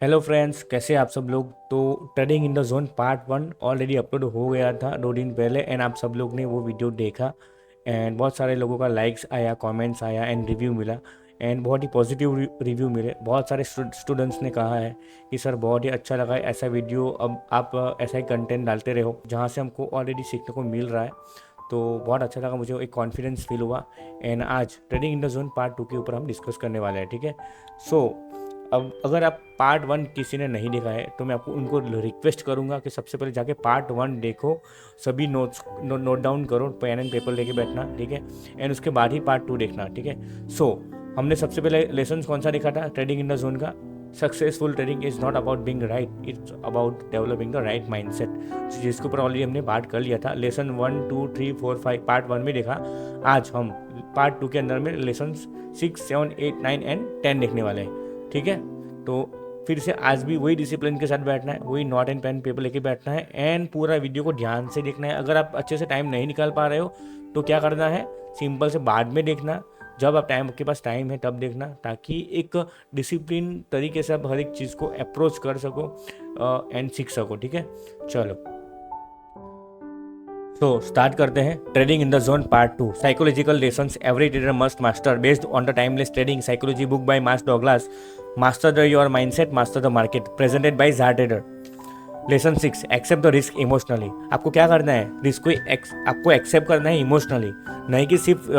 Hello friends, कैसे आप सब लोग। तो trading in the zone part 1 already upload हो गया था 2 दिन पहले एंड आप सब लोग ने वो वीडियो देखा एंड बहुत सारे लोगों का लाइक्स आया, कमेंट्स आया एंड रिव्यू मिला एंड बहुत ही पॉजिटिव रिव्यू मिले। बहुत सारे स्टूडेंट्स ने कहा है कि सर बहुत ही अच्छा लगा है ऐसा वीडियो, अब आप ऐसा ही कंटेंट डालते रहो जहाँ से हमको ऑलरेडी सीखने को मिल रहा है। तो बहुत अच्छा लगा, मुझे एक कॉन्फिडेंस फील हुआ एंड आज trading in the zone part 2 के ऊपर हम डिस्कस करने वाले हैं। ठीक है। सो अब अगर आप पार्ट 1 किसी ने नहीं देखा है तो मैं आपको उनको रिक्वेस्ट करूंगा कि सबसे पहले जाके पार्ट 1 देखो, सभी नोट्स नोट डाउन करो, पेन एंड पेपर लेके बैठना। ठीक है। एंड उसके बाद ही पार्ट 2 देखना। ठीक है। सो हमने सबसे पहले लेसन कौन सा देखा था ट्रेडिंग इन द जोन का। Successful trading is not about being right, it's about developing the right mindset, जिसके ऊपर ऑलरेडी हमने बात कर लिया था। लेसन 1 2 3 4 5 पार्ट 1 में देखा। आज हम पार्ट 2 के अंदर में लेसन 6 7 8 9 एंड 10 देखने वाले हैं। ठीक है। तो फिर से आज भी वही डिसिप्लिन के साथ बैठना है, वही नोट एंड पेन पेपर लेके बैठना है एंड पूरा वीडियो को ध्यान से देखना है। अगर आप अच्छे से टाइम नहीं निकाल पा रहे हो तो क्या करना है, सिंपल से बाद में देखना, जब आप आपके पास टाइम है तब देखना, ताकि एक डिसिप्लिन तरीके से आप हर एक चीज़ को अप्रोच कर सको एंड सीख सको। ठीक है। चलो तो स्टार्ट करते हैं। Trading in the zone part 2, psychological lessons every trader must master based on the timeless trading psychology book by Mark Douglas. Master the your mindset, master the market, presented by jar trader. Lesson 6, accept the risk emotionally. आपको क्या करना है, risk को आपको accept करना है emotionally, नहीं कि सिर्फ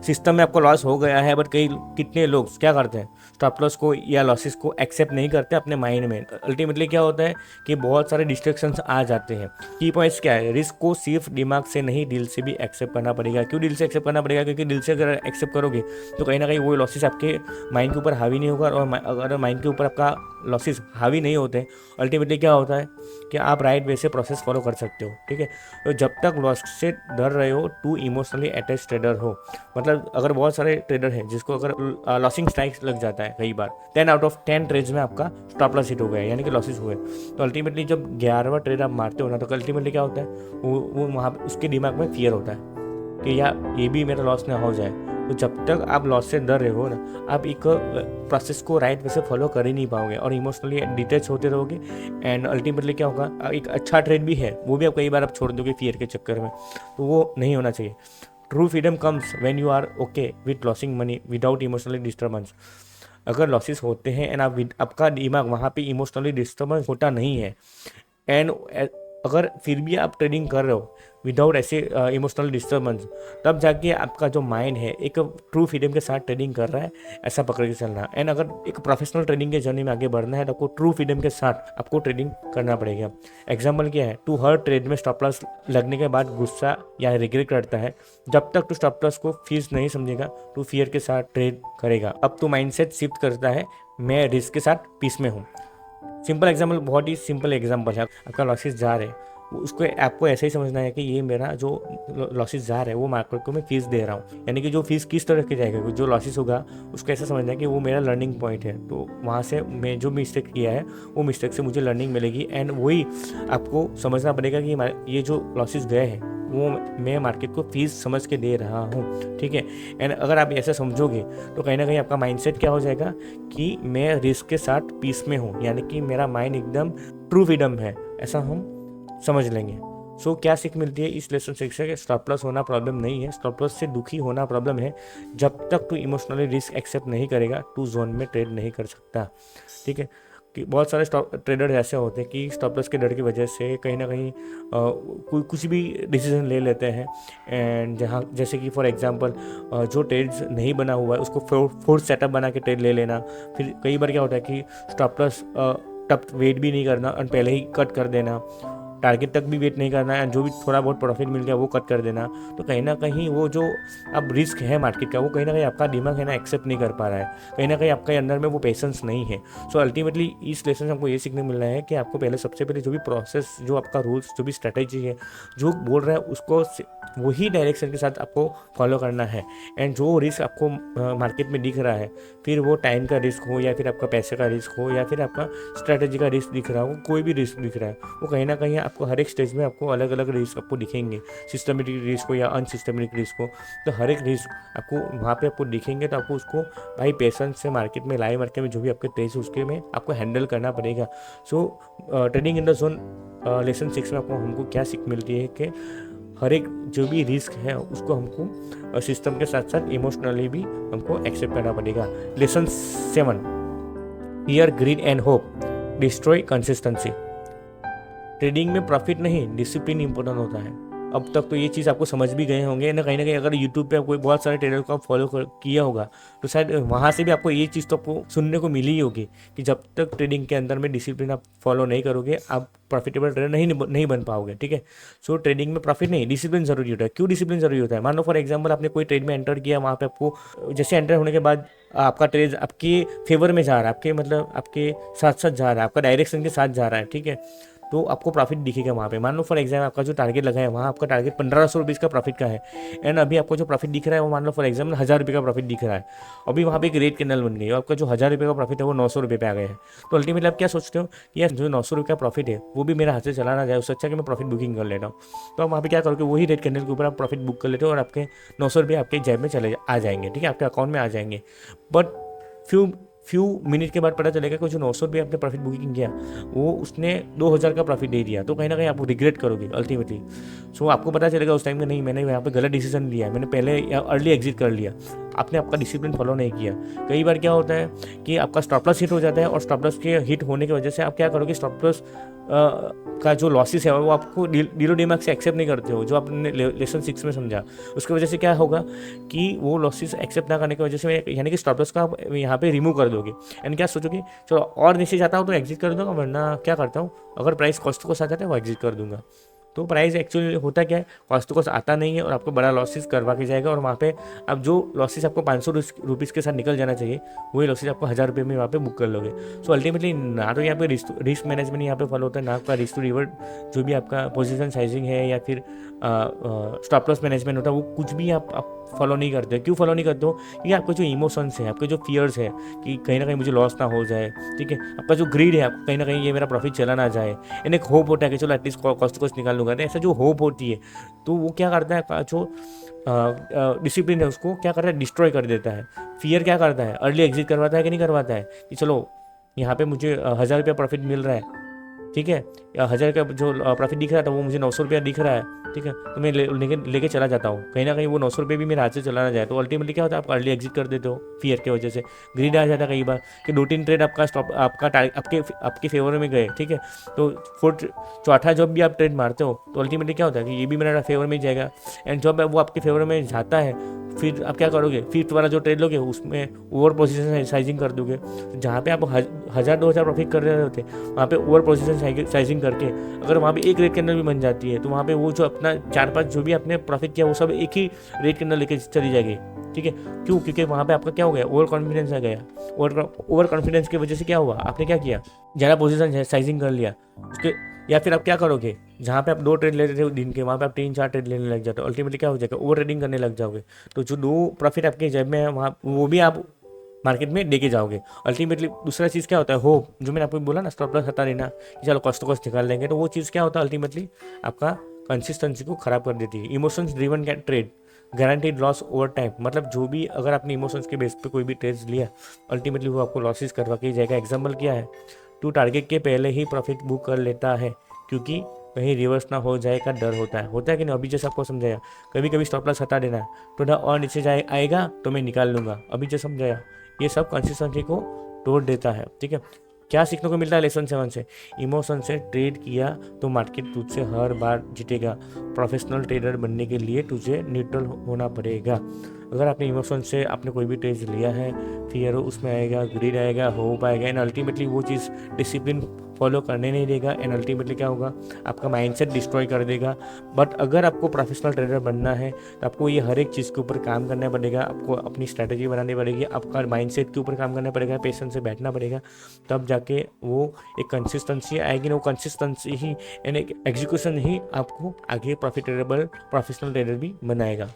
सिस्टम में आपको लॉस हो गया है। बट कितने लोग क्या करते हैं, स्टॉप लॉस को या लॉसेस को एक्सेप्ट नहीं करते अपने माइंड में। अल्टीमेटली क्या होता है कि बहुत सारे डिस्ट्रैक्शंस आ जाते हैं। की पॉइंट्स क्या है, रिस्क को सिर्फ दिमाग से नहीं दिल से भी एक्सेप्ट करना पड़ेगा। क्यों दिल से एक्सेप्ट करना पड़ेगा, क्योंकि दिल से अगर एक्सेप्ट करोगे तो कहीं ना कहीं वो लॉसेस आपके माइंड के ऊपर हावी नहीं होगा। और अगर माइंड के ऊपर आपका लॉसेस हावी नहीं होते, अल्टीमेटली क्या होता है कि आप राइट वे से प्रोसेस फॉलो कर सकते हो। ठीक है। तो जब तक लॉस से डर रहे हो, टू इमोशनली अटैच ट्रेडर हो, मतलब अगर बहुत सारे ट्रेडर हैं जिसको अगर लॉसिंग स्ट्राइक्स लग जाता है, कई बार 10 आउट ऑफ 10 ट्रेड्स में आपका स्टॉप लॉस हिट हो गया, यानी कि लॉसेस हुए, तो अल्टीमेटली जब 11वां ट्रेड आप मारते हो ना, तो अल्टीमेटली क्या होता है, वो वहाँ उसके दिमाग में फियर होता है कि यार ये भी मेरा लॉस ना हो जाए। तो जब तक आप लॉस से डर रहे हो ना, आप एक प्रोसेस को राइट वे से फॉलो कर ही नहीं पाओगे और इमोशनली डिटैच होते रहोगे एंड अल्टीमेटली क्या होगा, एक अच्छा ट्रेड भी है वो भी आप कई बार आप छोड़ दोगे फियर के चक्कर में। तो वो नहीं होना चाहिए। True freedom comes when you are okay with losing money without emotionally disturbance. अगर लॉसेस होते हैं एंड आपका दिमाग वहाँ पे इमोशनली डिस्टर्बेंस होता नहीं है एंड अगर फिर भी आप ट्रेडिंग कर रहे हो विदाउट ऐसे इमोशनल डिस्टर्बेंस, तब जाके आपका जो माइंड है एक ट्रू फ्रीडम के साथ ट्रेडिंग कर रहा है, ऐसा पकड़ के चलना। एंड अगर एक प्रोफेशनल ट्रेडिंग के जर्नी में आगे बढ़ना है तो आपको ट्रू फ्रीडम के साथ आपको ट्रेडिंग करना पड़ेगा। एग्जाम्पल क्या है, टू हर ट्रेड में स्टॉप लॉस लगने के बाद गुस्सा या रिग्रेट करता है, जब तक टू स्टॉप लॉस को फीस नहीं समझेगा टू फियर के साथ ट्रेड करेगा। अब तो माइंडसेट शिफ्ट करता है, मैं रिस्क के साथ पीस में हूँ। सिंपल एग्जाम्पल, बहुत ही सिंपल एग्जाम्पल है। आपका लॉसेस जा रहे हैं, उसको आपको ऐसे ही समझना है कि ये मेरा जो लॉसेस जा रहा है वो मार्केट को मैं फीस दे रहा हूँ, यानी कि जो फीस किस तरह की जाएगा, जो लॉसेस होगा उसको ऐसा समझना है कि वो मेरा लर्निंग पॉइंट है। तो वहाँ से मैं जो मिस्टेक किया है वो मिस्टेक से मुझे लर्निंग मिलेगी एंड वही आपको समझना पड़ेगा कि ये जो लॉसेस गए हैं वो मैं मार्केट को फीस समझ के दे रहा हूँ। ठीक है। एंड अगर आप ऐसा समझोगे तो कहीं ना कहीं आपका माइंडसेट क्या हो जाएगा कि मैं रिस्क के साथ पीस में हूँ, यानी कि मेरा माइंड एकदम ट्रू फ्रीडम है, ऐसा हम समझ लेंगे। सो क्या सीख मिलती है इस लेसन से, स्टॉप लॉस होना प्रॉब्लम नहीं है, स्टॉप लॉस से दुखी होना प्रॉब्लम है। जब तक तू इमोशनली रिस्क एक्सेप्ट नहीं करेगा टू जोन में ट्रेड नहीं कर सकता। ठीक है। कि बहुत सारे ट्रेडर ऐसे होते हैं कि स्टॉप लॉस के डर की वजह से कहीं ना कहीं कोई कुछ भी डिसीजन ले लेते हैं एंड जहाँ जैसे कि फॉर एग्जांपल जो ट्रेड्स नहीं बना हुआ है उसको फोर्स सेटअप बना के ट्रेड ले लेना। फिर कई बार क्या होता है कि स्टॉप लॉस तब वेट भी नहीं करना और पहले ही कट कर देना, टारगेट तक भी वेट नहीं करना है, जो भी थोड़ा बहुत प्रॉफिट मिल गया वो कट कर देना। तो कहीं ना कहीं वो जो अब रिस्क है मार्केट का, वो कहीं ना कहीं आपका दिमाग है ना एक्सेप्ट नहीं कर पा रहा है, कहीं ना कहीं आपके अंदर में वो पेशेंस नहीं है। सो अल्टीमेटली इस लेसन से हमको ये सीखने मिल रहा है कि आपको पहले सबसे पहले जो भी प्रोसेस, जो आपका रूल्स, जो भी स्ट्रेटेजी है, जो बोल रहा है उसको वही डायरेक्शन के साथ आपको फॉलो करना है। एंड जो रिस्क आपको मार्केट में दिख रहा है, फिर वो टाइम का रिस्क हो या फिर आपका पैसे का रिस्क हो या फिर आपका स्ट्रेटेजी का रिस्क दिख रहा हो, कोई भी रिस्क दिख रहा है, वो कहीं ना कहीं आपको हर एक स्टेज में आपको अलग अलग रिस्क आपको दिखेंगे, सिस्टमेटिक रिस्क हो या अनसिस्टमेटिक रिस्क हो, तो हर एक रिस्क आपको वहाँ पे आपको दिखेंगे। तो आपको उसको भाई पेशेंस से मार्केट में, लाइव मार्केट में जो भी आपके ट्रेड्स उसके में आपको हैंडल करना पड़ेगा। सो trading in the zone lesson 6 में आपको हमको क्या सीख मिलती है कि हर एक जो भी रिस्क है उसको हमको सिस्टम के साथ साथ इमोशनली भी हमको एक्सेप्ट करना पड़ेगा। Lesson 7, fear, greed and hope destroy consistency. Trading में प्रॉफिट नहीं, डिसिप्लिन इंपॉर्टेंट होता है। अब तक तो ये चीज़ आपको समझ भी गए होंगे ना कहीं अगर यूट्यूब पे कोई बहुत सारे ट्रेडर को आप फॉलो किया होगा तो शायद वहाँ से भी आपको ये चीज़ तो आपको सुनने को मिली ही होगी कि जब तक ट्रेडिंग के अंदर में डिसिप्लिन आप फॉलो नहीं करोगे आप प्रॉफिटेबल ट्रेडर नहीं बन पाओगे। ठीक है, सो ट्रेडिंग में प्रॉफिट नहीं, डिसिप्लिन जरूरी होता है। क्यों डिसिप्लिन जरूरी होता है? मान लो फॉर एग्जांपल आपने कोई ट्रेड में एंटर किया, वहाँ पे आपको जैसे एंटर होने के बाद आपका ट्रेड आपके फेवर में जा रहा है, आपके मतलब आपके साथ साथ जा रहा है, आपका डायरेक्शन के साथ जा रहा है। ठीक है, तो आपको प्रॉफिट दिखेगा वहाँ पे। मान लो फॉर एग्जाम्पल आपका जो टारगेट लगा है वहाँ आपका टारगेट 1500 रुपीज़ का प्रॉफिट का है, एंड अभी आपको जो प्रॉफिट दिख रहा है वो मान लो फॉर एग्जाम्पल 1000 रुपये का प्रॉफिट दिख रहा है। अभी वहाँ पे एक रेट कैंडल बन गई है, आपका जो 1000 रुपये का प्रॉफिट है वो 900 रुपये पे आ गया है। तो अल्टीमेटली आप क्या सोचते हो कि यार जो 900 रुपये का प्रॉफिट है वो भी मेरा हाथ से चला ना जाए, उससे अच्छा कि मैं प्रॉफिट बुकिंग कर लेता हूँ। तो आप वहाँ पे क्या करोगे, वही रेट कैंडल के ऊपर आप प्रॉफिट बुक कर लेते हो और आपके 900 रुपये आपके जेब में आ जाएंगे। ठीक है, आपके अकाउंट में आ जाएंगे। बट फ्यू मिनट के बाद पता चलेगा कि जो 900 रुपये आपने प्रॉफिट बुकिंग किया वो उसने 2000 का प्रॉफिट दे दिया। तो कहीं ना कहीं आप रिग्रेट करोगे अल्टीमेटली। सो आपको पता चलेगा उस टाइम में नहीं, मैंने यहाँ पे गलत डिसीजन लिया है, मैंने पहले या अर्ली एग्जिट कर लिया, आपने आपका डिसिप्लिन फॉलो नहीं किया। कई बार क्या होता है कि आपका स्टॉप लॉस हिट हो जाता है और स्टॉप लॉस के हिट होने की वजह से आप क्या करोगे, स्टॉप लॉस का जो लॉसेस है वो आपको दिलो दिमाग से एक्सेप्ट नहीं करते हो, जो आपने लेसन 6 में समझा। उसकी वजह से क्या होगा कि वो लॉसेस एक्सेप्ट ना करने की वजह से यानी कि स्टॉप लॉस का आप यहाँ पे रिमूव कर दोगे एंड क्या सोचोगे चलो और नीचे जाता हूँ तो एग्जिट कर दूंगा, वरना क्या करता हूँ अगर प्राइस कॉस्ट को साथ जाता है वो एग्जिट कर दूंगा। तो प्राइस एक्चुअली होता क्या है, कॉस्ट को आता नहीं है और आपको बड़ा लॉसेस करवा के जाएगा और वहाँ पे अब जो लॉसेस आपको 500 रुपीज़ के साथ निकल जाना चाहिए वही लॉसेस आपको 1000 रुपये में वहाँ पे बुक कर लोगे। सो अल्टीमेटली ना तो यहाँ पे रिस्क मैनेजमेंट यहाँ पे फॉलो होता है, ना आपका रिस्क टू रिवर्ट जो भी आपका पोजीशन साइजिंग है या फिर स्टॉप लॉस मैनेजमेंट होता है वो कुछ भी आप फॉलो नहीं करते हो। क्यों फॉलो नहीं करते हो? क्योंकि आपके जो इमोशंस है, आपके जो फियर्स है कि कहीं ना कहीं मुझे लॉस ना हो जाए, ठीक है, आपका जो ग्रीड है आपको कहीं ना कहीं ये मेरा प्रॉफिट चला ना जाए, एंड एक होप होता है कि चलो एटलीस्ट कॉस्ट निकाल लूँगा। तो ऐसा जो होप होती है तो वो क्या करता है, जो डिसिप्लिन है उसको क्या करता है, डिस्ट्रॉय कर देता है। फियर क्या करता है, अर्ली एग्जिट करवाता है कि नहीं करवाता है कि चलो यहाँ पे मुझे 1000 रुपया प्रॉफिट मिल रहा है, ठीक है, 1000 का जो प्रॉफिट दिख रहा था वो मुझे 900 रुपया दिख रहा है, ठीक है, तो मैं लेके चला जाता हूँ, कहीं ना कहीं वो 900 रुपये भी मेरे हाथ से चला ना जाए। तो अल्टीमेटली क्या होता है, आप अर्ली एग्जिट कर देते हो फियर की वजह से। ग्रीड आ जाता है कई बार कि 2-3 ट्रेड आपका स्टॉप आपके फेवर में गए, ठीक है, तो चौथा जब भी आप ट्रेड मारते हो तो अल्टीमेटली क्या होता है कि ये भी मेरा फेवर में जाएगा, एंड जब वो आपके फेवर में जाता है फिर आप क्या करोगे, फिफ्थ वाला जो ट्रेड लोगे उसमें ओवर पोजीशन साइजिंग कर दोगे। जहाँ पे आप 1000-2000 प्रॉफिट कर रहे होते वहाँ पे ओवर पोजीशन साइजिंग करके अगर वहाँ पे एक रेट कैंडल भी बन जाती है तो वहाँ पे वो जो अपना 4-5 जो भी आपने प्रॉफिट किया वो सब एक ही रेट कैंडल लेके चली जाएगी। ठीक है, क्यों? क्योंकि वहाँ पे आपका क्या हो गया, ओवर कॉन्फिडेंस आ गया। ओवर कॉन्फिडेंस की वजह से क्या हुआ, आपने क्या किया, ज़्यादा पोजीशन साइजिंग कर लिया उसके, या फिर आप क्या करोगे, जहाँ पे आप 2 ट्रेड ले रहे थे दिन के वहाँ पे आप 3-4 ट्रेड लेने लग जाते हो। अल्टीमेटली क्या हो जाएगा, ओवर ट्रेडिंग करने लग जाओगे। तो जो 2 प्रॉफिट आपके जेब में है वहाँ वो भी आप मार्केट में लेके जाओगे। अल्टीमेटली दूसरा चीज़ क्या होता है, होप, जो मैंने आपको बोला ना स्टॉप लॉस हटा लेना कि चलो कॉस्ट निकाल लेंगे, तो वो चीज़ क्या होता है अल्टीमेटली आपका कंसिस्टेंसी को खराब कर देती है। Emotions driven can trade guaranteed loss over time, मतलब जो भी अगर आपने इमोशंस के बेस पे कोई भी ट्रेड्स लिया अल्टीमेटली वो आपको लॉसेस करवा के ही जाएगा। एग्जाम्पल क्या है, टू टारगेट के पहले ही प्रॉफिट बुक कर लेता है क्योंकि कहीं रिवर्स ना हो जाए का डर होता है कि नहीं। अभी जैसे आपको समझाया, कभी कभी स्टॉप लॉस हटा देना है, थोड़ा और नीचे आएगा तो मैं निकाल लूँगा, अभी जो समझाया ये सब कंसिस्टेंसी को तोड़ देता है। ठीक है, क्या सीखने को मिलता है लेसन 7 से, इमोशन से ट्रेड किया तो मार्केट तुझसे हर बार जीतेगा। प्रोफेशनल ट्रेडर बनने के लिए तुझे न्यूट्रल होना पड़ेगा। अगर आपने इमोशन से आपने कोई भी ट्रेड लिया है, फियर उसमें आएगा, ग्रीड आएगा, होप आएगा, एंड अल्टीमेटली वो चीज़ डिसिप्लिन फॉलो करने नहीं देगा, एंड अल्टीमेटली क्या होगा, आपका माइंडसेट डिस्ट्रॉय कर देगा। बट अगर आपको प्रोफेशनल ट्रेडर बनना है तो आपको ये हर एक चीज़ के ऊपर काम करना पड़ेगा, आपको अपनी स्ट्रैटेजी बनानी पड़ेगी, आपका माइंडसेट के ऊपर काम करना पड़ेगा, पेशेंस से बैठना पड़ेगा, तब जाके वो एक कंसिस्टेंसी आएगी। वो कंसिस्टेंसी ही एंड एक एग्जीक्यूशन ही आपको आगे प्रॉफिटेबल प्रोफेशनल ट्रेडर भी बनाएगा।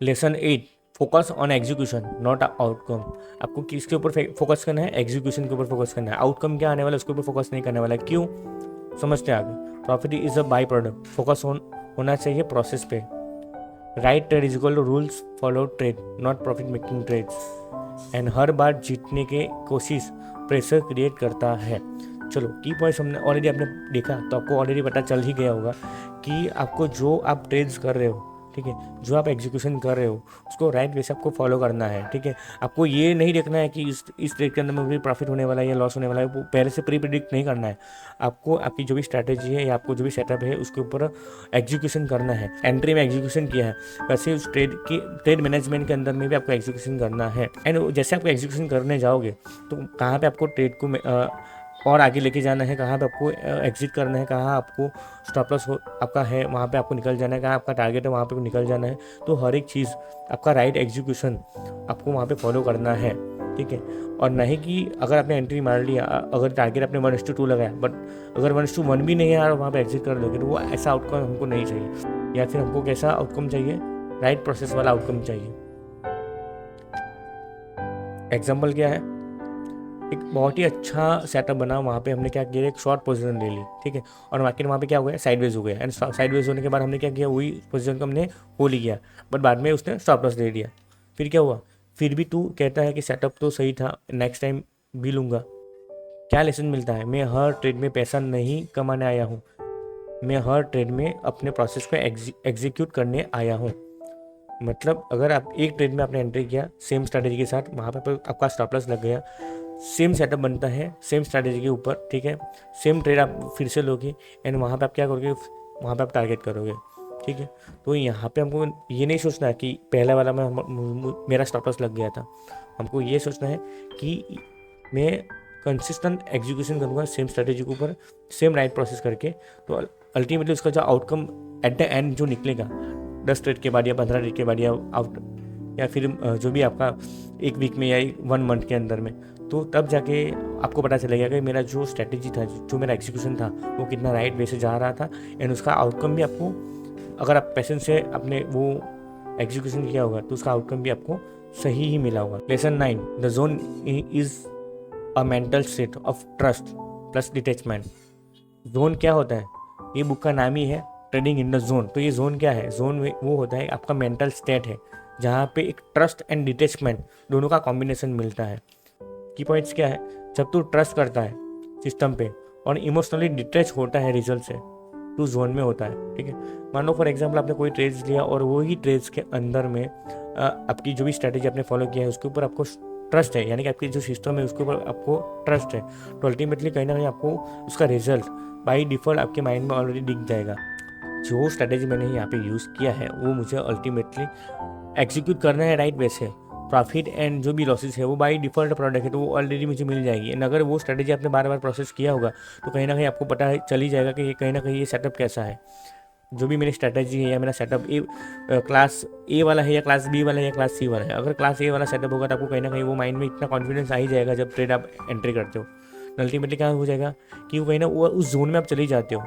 Lesson 8, focus on execution not outcome. आपको किसके ऊपर फोकस करना है, एग्जीक्यूशन के ऊपर फोकस करना है। आउटकम क्या आने वाला है उसके ऊपर फोकस नहीं करने वाला है। क्यों? समझते हैं आगे। Profit is a byproduct, focus होना चाहिए प्रोसेस पे। Right trade is equal to rules follow trade, not profit making trades. And हर बार जीतने की कोशिश प्रेशर क्रिएट करता है। चलो की पॉइंट्स हमने ऑलरेडी आपने देखा, तो आपको ऑलरेडी पता चल ही गया होगा कि आपको जो आप ट्रेड्स कर रहे हो, ठीक है, जो आप एग्जीक्यूशन कर रहे हो उसको राइट वे से आपको फॉलो करना है। ठीक है, आपको ये नहीं देखना है कि इस ट्रेड के अंदर में भी प्रॉफिट होने वाला है या लॉस होने वाला है, वो पहले से प्री प्रिडिक्ट नहीं करना है। आपको आपकी जो भी स्ट्रैटेजी है या आपको जो भी सेटअप है उसके ऊपर एग्जीक्यूशन करना है। एंट्री में एग्जीक्यूशन किया है, वैसे उस ट्रेड मैनेजमेंट के अंदर में भी आपको एग्जीक्यूशन करना है। एंड जैसे आपको एग्जीक्यूशन करने जाओगे तो कहाँ पर आपको ट्रेड को और आगे लेके जाना है, कहाँ पे आपको एग्जिट करना है, कहाँ आपको स्टॉप लॉस आपका है वहाँ पे आपको निकल जाना है, कहाँ आपका टारगेट है वहाँ पे निकल जाना है। तो हर एक चीज़ आपका राइट एग्जीक्यूशन आपको वहाँ पे फॉलो करना है। ठीक है, और नहीं कि अगर आपने एंट्री मार लिया, अगर टारगेट आपने 1:2 लगाया बट अगर 1:1 भी नहीं है और वहाँ पर एग्जिट कर दोगे, तो वो ऐसा आउटकम हमको नहीं चाहिए। या फिर हमको कैसा आउटकम चाहिए, राइट प्रोसेस वाला आउटकम चाहिए। एग्जाम्पल क्या है, एक बहुत ही अच्छा सेटअप बना, वहाँ पे हमने क्या किया, एक शॉर्ट पोजीशन ले ली। ठीक है, और मार्केट वहाँ पे क्या हो गया, साइडवेज हो गया। एंड साइडवेज होने के बाद हमने क्या किया, वही पोजीशन को हमने होल्ड किया, बट बाद में उसने स्टॉप लॉस दे दिया। फिर क्या हुआ, फिर भी तू कहता है कि सेटअप तो सही था, नेक्स्ट टाइम भी लूँगा। क्या लेसन मिलता है, मैं हर ट्रेड में पैसा नहीं कमाने आया हूँ, मैं हर ट्रेड में अपने प्रोसेस को एग्जीक्यूट करने आया हूँ। मतलब अगर आप एक ट्रेड में आपने एंट्री किया सेम स्ट्रैटेजी के साथ, वहाँ पर आपका स्टॉप लॉस लग गया, सेम सेटअप बनता है सेम स्ट्रैटेजी के ऊपर। ठीक है, सेम ट्रेड आप फिर से लोगे एंड वहाँ पे आप क्या करोगे, वहाँ पे आप टारगेट करोगे। ठीक है, तो यहाँ पे हमको ये नहीं सोचना है कि पहला वाला मेरा स्टॉप लॉस लग गया था। हमको ये सोचना है कि मैं कंसिस्टेंट एग्जीक्यूशन करूँगा सेम स्ट्रैटेजी के ऊपर, सेम राइट प्रोसेस करके। तो अल्टीमेटली उसका जो आउटकम एट द एंड जो निकलेगा 10 ट्रेड के बाद या 15 ट्रेड के बाद या फिर जो भी आपका एक वीक में या 1 मंथ के अंदर में, तो तब जाके आपको पता चलेगा कि मेरा जो स्ट्रैटेजी था, जो मेरा एग्जीक्यूशन था, वो कितना राइट वे से जा रहा था। एंड उसका आउटकम भी आपको, अगर आप पेशेंस से अपने वो एग्जीक्यूशन किया होगा तो उसका आउटकम भी आपको सही ही मिला होगा। Lesson 9, the zone is a mental state of trust plus detachment. Zone क्या होता है, ये बुक का नाम ही है ट्रेडिंग इन द जोन। तो ये जोन क्या है, जोन में वो होता है आपका मेंटल स्टेट है जहाँ पे एक ट्रस्ट एंड डिटैचमेंट दोनों का कॉम्बिनेशन मिलता है। की पॉइंट्स क्या है, जब तू ट्रस्ट करता है सिस्टम पे और इमोशनली डिटैच होता है रिजल्ट से, तू जोन में होता है। ठीक है, मान लो फॉर एग्जांपल आपने कोई ट्रेड्स लिया और वो ही ट्रेड्स के अंदर में आपकी जो भी स्ट्रैटेजी आपने फॉलो किया है उसके ऊपर आपको ट्रस्ट है, यानी कि आपकी जो सिस्टम है उसके ऊपर आपको ट्रस्ट है, तो अल्टीमेटली कहीं ना कहीं आपको उसका रिजल्ट बाई डिफ़ॉल्ट आपके माइंड में ऑलरेडी दिख जाएगा। जो स्ट्रैटेजी मैंने यहाँ पे यूज़ किया है वो मुझे अल्टीमेटली एग्जीक्यूट करना है राइट वे से। प्रॉफिट एंड जो भी लॉसेस है वो बाई डिफ़ॉल्ट प्रोडक्ट है, तो वो ऑलरेडी मुझे मिल जाएगी। एंड अगर वो स्ट्रैटेजी आपने बार बार प्रोसेस किया होगा तो कहीं ना कहीं आपको पता चल ही जाएगा कि ये कहीं ना कहीं ये सेटअप कैसा है। जो भी मेरी स्ट्रैटेजी है या मेरा सेटअप क्लास ए वाला है या क्लास बी वाला है या क्लास सी वाला है, अगर क्लास ए वाला सेटअप होगा तो आपको कहीं ना कहीं वो माइंड में इतना कॉन्फिडेंस आ ही जाएगा जब ट्रेड आप एंट्री करते हो। अल्टीमेटली क्या हो जाएगा कि वो कहीं ना वो उस जोन में आप चले जाते हो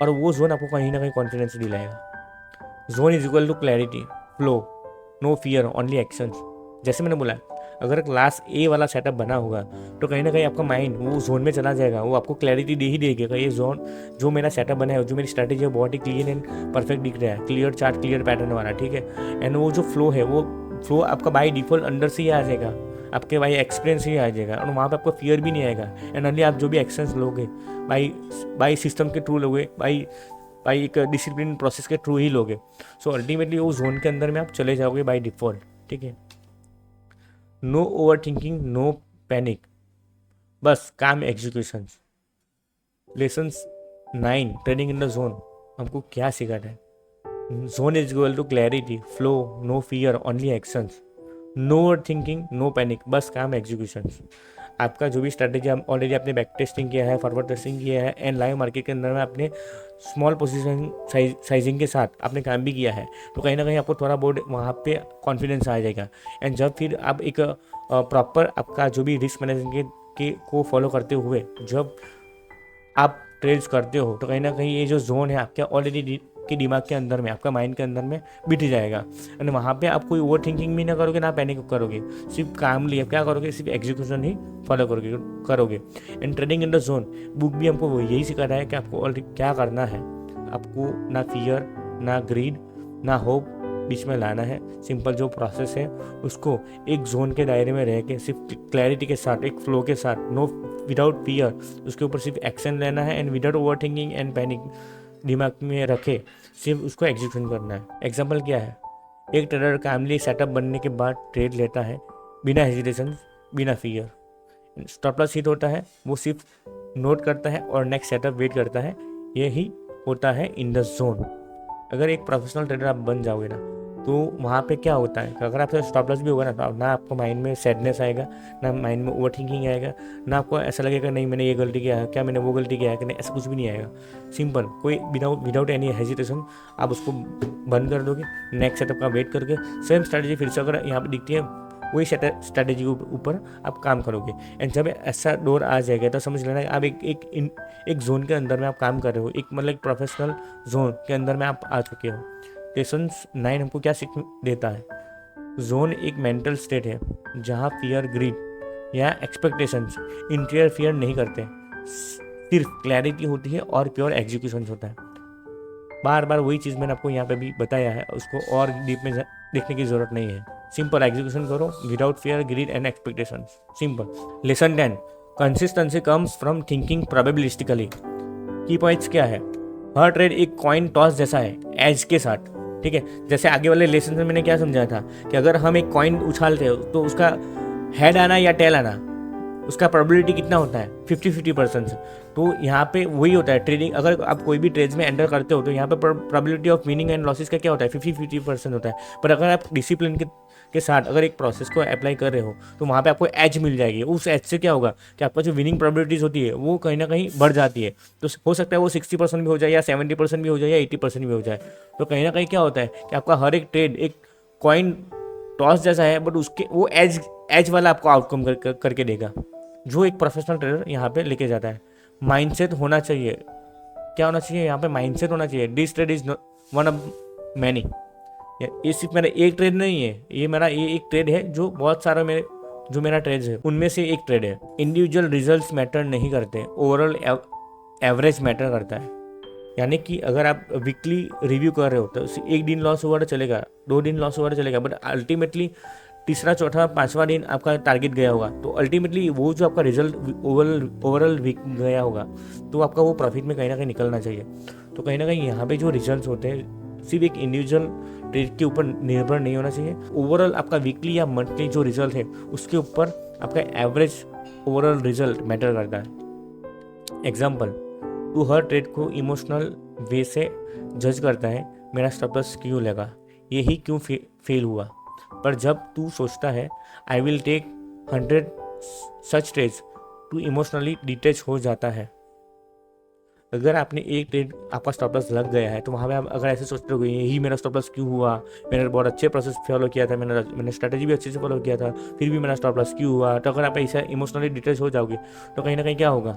और वो जोन आपको कहीं ना कहीं कॉन्फिडेंस दिलाएगा। Zone is equal to clarity, flow, no fear, only actions. जैसे मैंने बोला, अगर क्लास ए वाला सेटअप बना होगा तो कहीं ना कहीं आपका माइंड वो जोन में चला जाएगा, वो आपको क्लैरिटी दे ही देगा। ये जोन जो मेरा सेटअप बना है, जो मेरी स्ट्रैटेजी है, बहुत ही क्लीन एंड परफेक्ट दिख रहा है, क्लियर चार्ट, क्लियर पैटर्न वाला। ठीक है, एंड वो जो फ्लो है वो फ्लो आपका बाई डिफ़ॉल्ट अंदर से ही आ जाएगा, आपके बाई एक्सपीरियंस ही आ जाएगा और वहाँ पे आपको फियर भी नहीं आएगा। एंड ओनली आप जो भी एक्शंस लोगे बाई सिस्टम के थ्रू लोगे, बाई एक डिसिप्लिन प्रोसेस के थ्रू ही लोगे। सो अल्टीमेटली वो जोन के अंदर में आप चले जाओगे बाई डिफ़ॉल्ट। ठीक है, no over thinking, no panic, बस काम execution. Lessons 9, trading in the zone हमको क्या सिखाता है, zone is equal to clarity, flow, no fear, only actions, no over thinking, no panic, बस काम एग्जीक्यूशन। आपका जो भी स्ट्रैटेजी ऑलरेडी आपने बैक टेस्टिंग किया है, फॉरवर्ड टेस्टिंग किया है एंड लाइव मार्केट के अंदर में आपने स्मॉल पोजीशन साइजिंग के साथ आपने काम भी किया है, तो कहीं ना कहीं आपको थोड़ा बहुत वहाँ पे कॉन्फिडेंस आ जाएगा। एंड जब फिर आप एक प्रॉपर आपका जो भी रिस्क मैनेजमेंट के को फॉलो करते हुए जब आप ट्रेड्स करते हो तो कहीं ना कहीं ये जो जोन है आपका ऑलरेडी आपके दिमाग के अंदर में, आपका माइंड के अंदर में बिठ जाएगा। एंड वहाँ पे आप कोई ओवर थिंकिंग भी ना करोगे, ना पैनिक करोगे, सिर्फ कामली आप क्या करोगे, सिर्फ एग्जीक्यूशन ही फॉलो करोगे। And trading in the zone book भी हमको वो यही सिखा रहा है कि आपको ऑलरेडी क्या करना है। आपको ना फियर, ना ग्रीड, ना होप बीच में लाना है। सिंपल जो प्रोसेस है उसको एक जोन के दायरे में रह के सिर्फ क्लैरिटी के साथ, एक फ्लो के साथ, नो विदाउट फियर, उसके ऊपर सिर्फ एक्शन लेना है। And without over thinking and panic दिमाग में रखे सिर्फ उसको एग्जीक्यूशन करना है। एग्जाम्पल क्या है, एक ट्रेडर कामली सेटअप बनने के बाद ट्रेड लेता है बिना हेजिटेशन, बिना फियर। स्टॉप लॉस हिट होता है, वो सिर्फ नोट करता है और नेक्स्ट सेटअप वेट करता है। यही होता है इन द जोन। अगर एक प्रोफेशनल ट्रेडर आप बन जाओगे ना, तो वहाँ पे क्या होता है, अगर आपसे स्टॉप लॉस भी होगा ना आपको माइंड में सैडनेस आएगा, ना माइंड में ओवर थिंकिंग आएगा, ना आपको ऐसा लगेगा नहीं मैंने ये गलती किया है, क्या मैंने वो गलती किया है कि नहीं, ऐसा कुछ भी नहीं आएगा। सिंपल कोई विदाउट एनी हेजिटेशन आप उसको बंद कर दोगे, नेक्स्ट सेटअप का वेट करके सेम स्ट्रैटेजी फिर से अगर यहाँ पे दिखती है, वही स्ट्रैटेजी के ऊपर आप काम करोगे। एंड जब ऐसा दौर आ जाएगा तो समझ लेना आप एक जोन के अंदर में आप काम कर रहे हो, एक मतलब एक प्रोफेशनल जोन के अंदर में आप आ चुके हो। लेसन 9 हमको क्या सीख देता है, जोन एक मेंटल स्टेट है जहाँ फियर, ग्रीड या एक्सपेक्टेशंस इंटीरियर फियर नहीं करते, सिर्फ क्लैरिटी होती है और प्योर एग्जीक्यूशन होता है। बार बार वही चीज़ मैंने आपको यहाँ पे भी बताया है, उसको और डीप में देखने की ज़रूरत नहीं है। सिंपल एग्जीक्यूशन करो without fear, greed and expectations. Simple. Lesson 10, consistency comes from thinking probabilistically. Key points क्या है, हर ट्रेड एक कॉइन टॉस जैसा है एज के साथ, ठीक है। जैसे आगे वाले लेसन में मैंने क्या समझाया था कि अगर हम एक कॉइन उछालते हो तो उसका हेड आना या टेल आना, उसका प्रोबेबिलिटी कितना होता है, 50-50%। तो यहाँ पे वही होता है ट्रेडिंग। अगर आप कोई भी ट्रेड्स में एंटर करते हो तो यहाँ पे probability of winning and losses का क्या होता है, 50-50% होता है। पर अगर आप डिसिप्लिन के साथ अगर एक प्रोसेस को अप्लाई कर रहे हो तो वहाँ पे आपको एज मिल जाएगी। उस एज से क्या होगा कि आपका जो विनिंग प्रोबेबिलिटीज होती है वो कहीं ना कहीं बढ़ जाती है। तो हो सकता है वो 60% भी हो जाए, या 70% भी हो जाए, या 80% भी हो जाए। तो कहीं ना कहीं क्या होता है कि आपका हर एक ट्रेड एक कॉइन टॉस जैसा है, बट उसके वो एज वाला आपको आउटकम करके देगा, जो एक प्रोफेशनल ट्रेडर यहाँ पे लेके जाता है। माइंडसेट होना चाहिए। क्या होना चाहिए यहाँ पे, माइंडसेट होना चाहिए। This trade is one of many. ये सिर्फ मेरा एक ट्रेड नहीं है, ये एक ट्रेड है जो बहुत सारा मेरा ट्रेड्स है उनमें से एक ट्रेड है। इंडिविजुअल रिजल्ट्स मैटर नहीं करते, ओवरऑल एवरेज मैटर करता है। यानी कि अगर आप वीकली रिव्यू कर रहे हो तो एक दिन लॉस हुआ तो चलेगा, 2 दिन लॉस हुआ तो चलेगा, बट अल्टीमेटली तीसरा, चौथा, 5वां दिन आपका टारगेट गया होगा तो अल्टीमेटली वो जो आपका रिजल्ट ओवरऑल वीक गया होगा तो आपका वो प्रॉफिट में कहीं ना कहीं निकलना चाहिए। तो कहीं ना कहीं यहाँ पे जो रिजल्ट्स होते हैं सिर्फ एक इंडिविजुअल ट्रेड के ऊपर निर्भर नहीं होना चाहिए। ओवरऑल आपका वीकली या मंथली जो रिजल्ट है उसके ऊपर आपका एवरेज ओवरऑल रिजल्ट मैटर करता है। एग्जाम्पल, तू हर ट्रेड को इमोशनल वे से जज करता है, मेरा स्टॉप लॉस क्यों लगा, यही क्यों फेल हुआ। पर जब तू सोचता है I will take 100 such trades, तू इमोशनली डिटैच हो जाता है। अगर आपने एक ट्रेड आपका स्टॉप लॉस लग गया है तो वहाँ पे आप अगर ऐसे सोचते हो यही मेरा स्टॉप लॉस क्यों हुआ, मैंने बहुत अच्छे प्रोसेस फॉलो किया था, मैंने स्ट्रैटेजी भी अच्छे से फॉलो किया था, फिर भी मेरा स्टॉप लॉस क्यों हुआ। तो अगर आप ऐसा इमोशनली डिटैच हो जाओगे तो कहीं ना कहीं क्या होगा,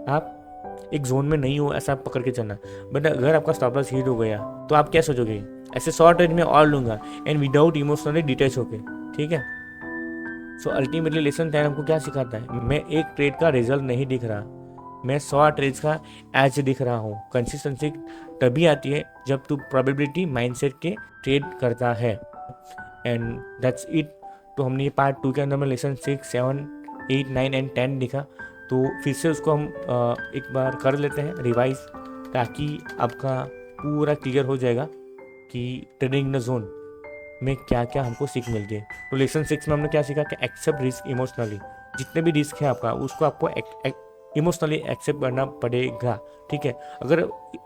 आप एक जोन में नहीं हो ऐसा पकड़ के चलना। बट अगर आपका स्टॉप लॉस हिट हो गया तो आप क्या सोचोगे, ऐसे 100 ट्रेड में और लूँगा एंड विदाउट इमोशनली डिटैच होके, ठीक है। सो अल्टीमेटली लेसन 10 हमको क्या सिखाता है, मैं एक ट्रेड का रिजल्ट नहीं दिख रहा, मैं 100 ट्रेड्स का एज दिख रहा हूँ। कंसिस्टेंसी तभी आती है जब तू प्रोबेबिलिटी माइंडसेट के ट्रेड करता है। And that's it. तो हमने ये पार्ट 2 के अंदर में लेसन 6, 7, 8, 9 एंड 10 लिखा। तो फिर से उसको हम एक बार कर लेते हैं रिवाइज, ताकि आपका पूरा क्लियर हो जाएगा कि ट्रेडिंग इन द जोन में क्या क्या हमको सीख मिलती है। तो लेसन 6 में हमने क्या सीखा कि एक्सेप्ट रिस्क इमोशनली। जितने भी रिस्क है आपका उसको आपको इमोशनली एक्सेप्ट करना पड़ेगा, ठीक है। अगर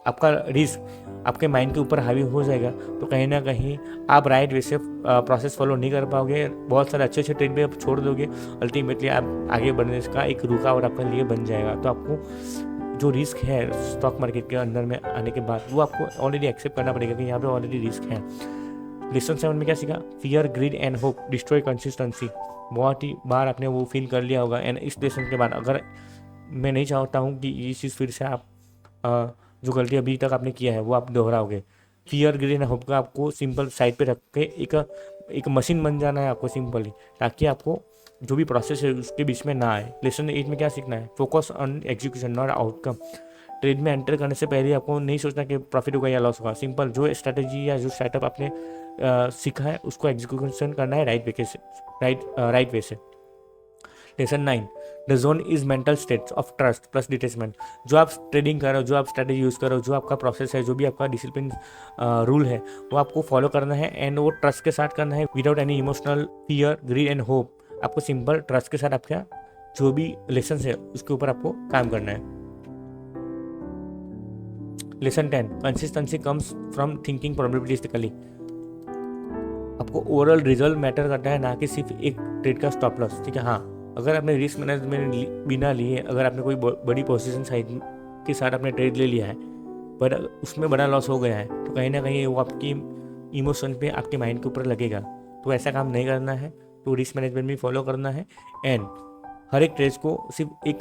आपका रिस्क आपके माइंड के ऊपर हावी हो जाएगा तो कहीं ना कहीं आप राइट वे से प्रोसेस फॉलो नहीं कर पाओगे, बहुत सारे अच्छे अच्छे ट्रेड भी आप छोड़ दोगे, अल्टीमेटली आप आगे बढ़ने का एक रुकावट आपके लिए बन जाएगा। तो आपको जो रिस्क है स्टॉक मार्केट के अंदर में आने के बाद वो आपको ऑलरेडी एक्सेप्ट करना पड़ेगा कि यहाँ पे ऑलरेडी रिस्क है। लेसन 7 में क्या सीखा, fear, greed and hope destroy consistency. बहुत ही बार आपने वो फील कर लिया होगा। एंड इस लेसन के बाद अगर मैं नहीं चाहता हूँ कि ये चीज़ फिर से आप जो गलती अभी तक आपने किया है वो आप दोहराओगे। फियर ग्रीड एंड होप का आपको सिंपल साइड पे रख के एक मशीन बन जाना है आपको सिंपली, ताकि आपको जो भी प्रोसेस है उसके बीच में ना आए। लेसन 8 में क्या सीखना है? Focus on execution not outcome. Trade में एंटर करने से पहले आपको नहीं सोचना कि प्रॉफिट होगा या लॉस होगा। सिंपल जो स्ट्रैटेजी या जो सेटअप आपने सीखा है उसको एग्जीक्यूशन करना है राइट वे से। Lesson 9, the zone is mental states of trust plus detachment. जो आप ट्रेडिंग कर रहे हो, जो आप स्ट्रैटेजी यूज़ कर रहे हो, जो आपका प्रोसेस है, जो भी आपका डिसिप्लिन रूल है, वो आपको फॉलो करना है एंड वो ट्रस्ट के साथ करना है without any emotional fear greed and hope. आपको सिंपल ट्रस्ट के साथ आपका जो भी लेसन है उसके ऊपर आपको काम करना है। Lesson 10, consistency comes from thinking probabilistically. आपको ओवरऑल रिजल्ट मैटर करता है, ना कि सिर्फ एक ट्रेड का स्टॉप लॉस। ठीक है, हाँ, अगर आपने रिस्क मैनेजमेंट बिना लिए, अगर आपने कोई बड़ी पोजीशन साइज के साथ आपने ट्रेड ले लिया है पर उसमें बड़ा लॉस हो गया है, तो कहीं ना कहीं वो आपकी इमोशन पे, आपके माइंड के ऊपर लगेगा। तो ऐसा काम नहीं करना है, तो रिस्क मैनेजमेंट भी फॉलो करना है एंड हर एक ट्रेड को सिर्फ एक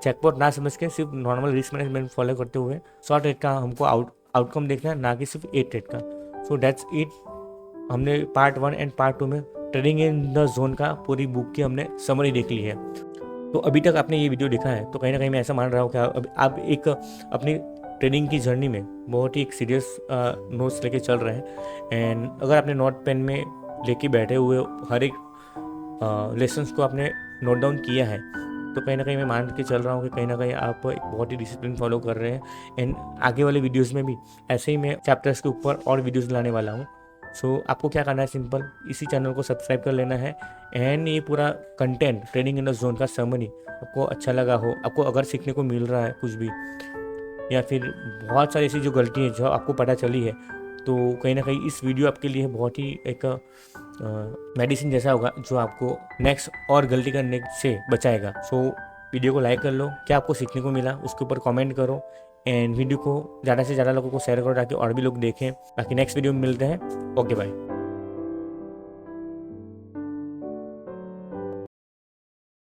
चेकपॉट ना समझ के सिर्फ नॉर्मल रिस्क मैनेजमेंट फॉलो करते हुए शॉर्ट ट्रेड का हमको आउटकम देखना है, ना कि सिर्फ एक ट्रेड का। So that's it. हमने पार्ट 1 एंड पार्ट 2 में ट्रेडिंग इन द जोन का पूरी बुक की हमने समरी देख ली है। तो अभी तक आपने ये वीडियो देखा है तो कहीं ना कहीं मैं ऐसा मान रहा हूँ कि आप एक अपनी ट्रेडिंग की जर्नी में बहुत ही एक सीरियस नोट्स लेके चल रहे हैं एंड अगर आपने नोट पेन में लेके बैठे हुए हर एक लेसन्स को आपने नोट डाउन किया है, तो कहीं ना कहीं मैं मान के चल रहा हूँ कि कहीं ना कहीं आप एक बहुत ही डिसिप्लिन फॉलो कर रहे हैं एंड आगे वाले वीडियोस में भी ऐसे ही मैं चैप्टर्स के ऊपर और वीडियोस लाने वाला हूँ। सो आपको क्या करना है, सिंपल इसी चैनल को सब्सक्राइब कर लेना है एंड ये पूरा content trading in the zone का समरी आपको अच्छा लगा हो, आपको अगर सीखने को मिल रहा है कुछ भी, या फिर बहुत सारी ऐसी जो गलती है जो आपको पता चली है, तो कहीं ना कहीं इस वीडियो आपके लिए बहुत ही एक मेडिसिन जैसा होगा जो आपको नेक्स्ट और गलती करने से बचाएगा। सो वीडियो को लाइक कर लो, क्या आपको सीखने को मिला उसके ऊपर कमेंट करो एंड वीडियो को ज़्यादा से ज़्यादा लोगों को शेयर करो ताकि और भी लोग देखें। बाकी नेक्स्ट वीडियो में मिलते हैं। Okay bye.